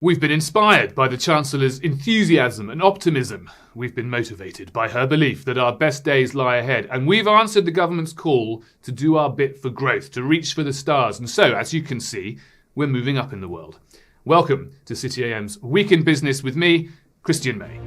We've been inspired by the Chancellor's enthusiasm and optimism. We've been motivated by her belief that our best days lie ahead. And we've answered the government's call to do our bit for growth, to reach for the stars. And so, as you can see, we're moving up in the world. Welcome to City AM's Week in Business with me, Christian May.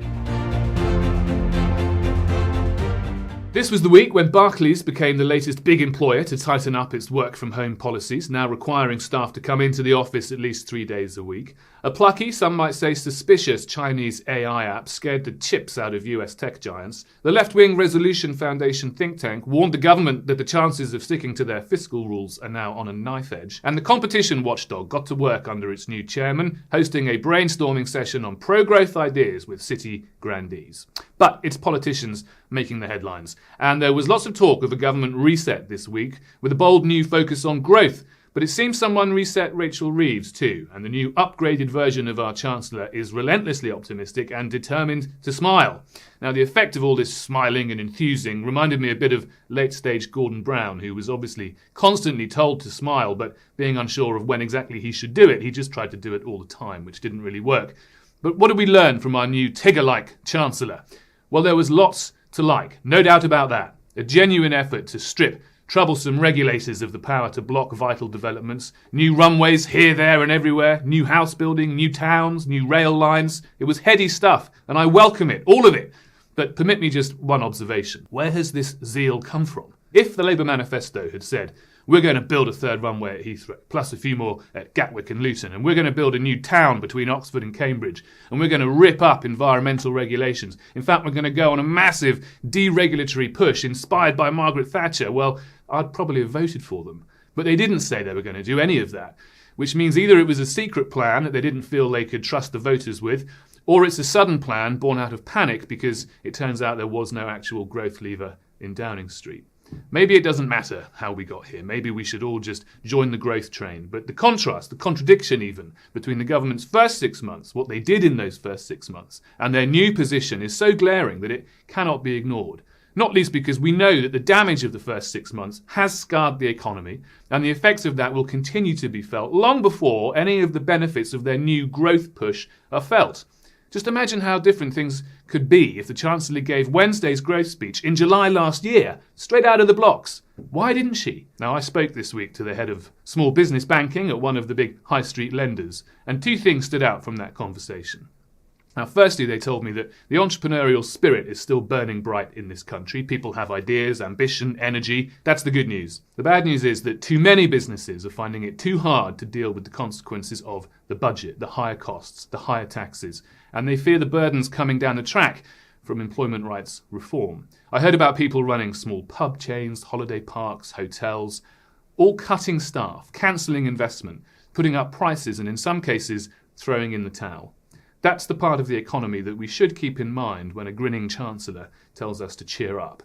This was the week when Barclays became the latest big employer to tighten up its work-from-home policies, now requiring staff to come into the office at least 3 days a week. A plucky, some might say suspicious Chinese AI app scared the chips out of US tech giants. The left-wing Resolution Foundation think tank warned the government that the chances of sticking to their fiscal rules are now on a knife edge. And the competition watchdog got to work under its new chairman, hosting a brainstorming session on pro-growth ideas with city grandees. But it's politicians making the headlines. And there was lots of talk of a government reset this week, with a bold new focus on growth. But it seems someone reset Rachel Reeves too, and the new upgraded version of our Chancellor is relentlessly optimistic and determined to smile. Now, the effect of all this smiling and enthusing reminded me a bit of late-stage Gordon Brown, who was obviously constantly told to smile, but being unsure of when exactly he should do it, he just tried to do it all the time, which didn't really work. But what did we learn from our new Tigger-like Chancellor? Well, there was lots to like, no doubt about that. A genuine effort to strip troublesome regulators of the power to block vital developments, new runways here, there and everywhere, new house building, new towns, new rail lines. It was heady stuff, and I welcome it, all of it. But permit me just one observation. Where has this zeal come from? If the Labour manifesto had said, we're going to build a third runway at Heathrow, plus a few more at Gatwick and Luton, and we're going to build a new town between Oxford and Cambridge, and we're going to rip up environmental regulations. In fact, we're going to go on a massive deregulatory push inspired by Margaret Thatcher. Well, I'd probably have voted for them. But they didn't say they were going to do any of that, which means either it was a secret plan that they didn't feel they could trust the voters with, or it's a sudden plan born out of panic because it turns out there was no actual growth lever in Downing Street. Maybe it doesn't matter how we got here. Maybe we should all just join the growth train. But the contrast, the contradiction even, between the government's first 6 months, what they did in those first 6 months, and their new position is so glaring that it cannot be ignored. Not least because we know that the damage of the first 6 months has scarred the economy, and the effects of that will continue to be felt long before any of the benefits of their new growth push are felt. Just imagine how different things could be if the Chancellor gave Wednesday's growth speech in July last year, straight out of the blocks. Why didn't she? Now, I spoke this week to the head of small business banking at one of the big high street lenders, and two things stood out from that conversation. Now, firstly, they told me that the entrepreneurial spirit is still burning bright in this country. People have ideas, ambition, energy. That's the good news. The bad news is that too many businesses are finding it too hard to deal with the consequences of the budget, the higher costs, the higher taxes, and they fear the burdens coming down the track from employment rights reform. I heard about people running small pub chains, holiday parks, hotels, all cutting staff, cancelling investment, putting up prices, and in some cases, throwing in the towel. That's the part of the economy that we should keep in mind when a grinning Chancellor tells us to cheer up.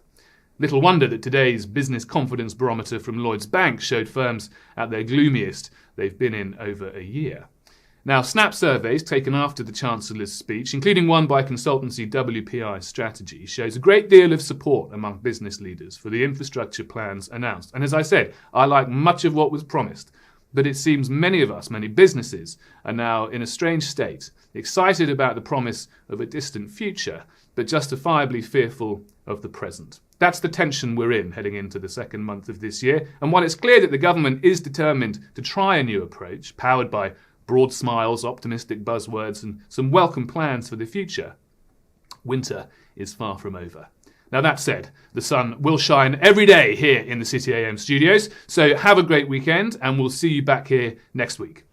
Little wonder that today's business confidence barometer from Lloyds Bank showed firms at their gloomiest they've been in over a year. Now, Snap surveys taken after the Chancellor's speech, including one by consultancy WPI Strategy, shows a great deal of support among business leaders for the infrastructure plans announced. And as I said, I like much of what was promised. But it seems many of us, many businesses, are now in a strange state, excited about the promise of a distant future, but justifiably fearful of the present. That's the tension we're in heading into the second month of this year. And while it's clear that the government is determined to try a new approach, powered by broad smiles, optimistic buzzwords, and some welcome plans for the future, winter is far from over. Now, that said, the sun will shine every day here in the City AM studios, so have a great weekend and we'll see you back here next week.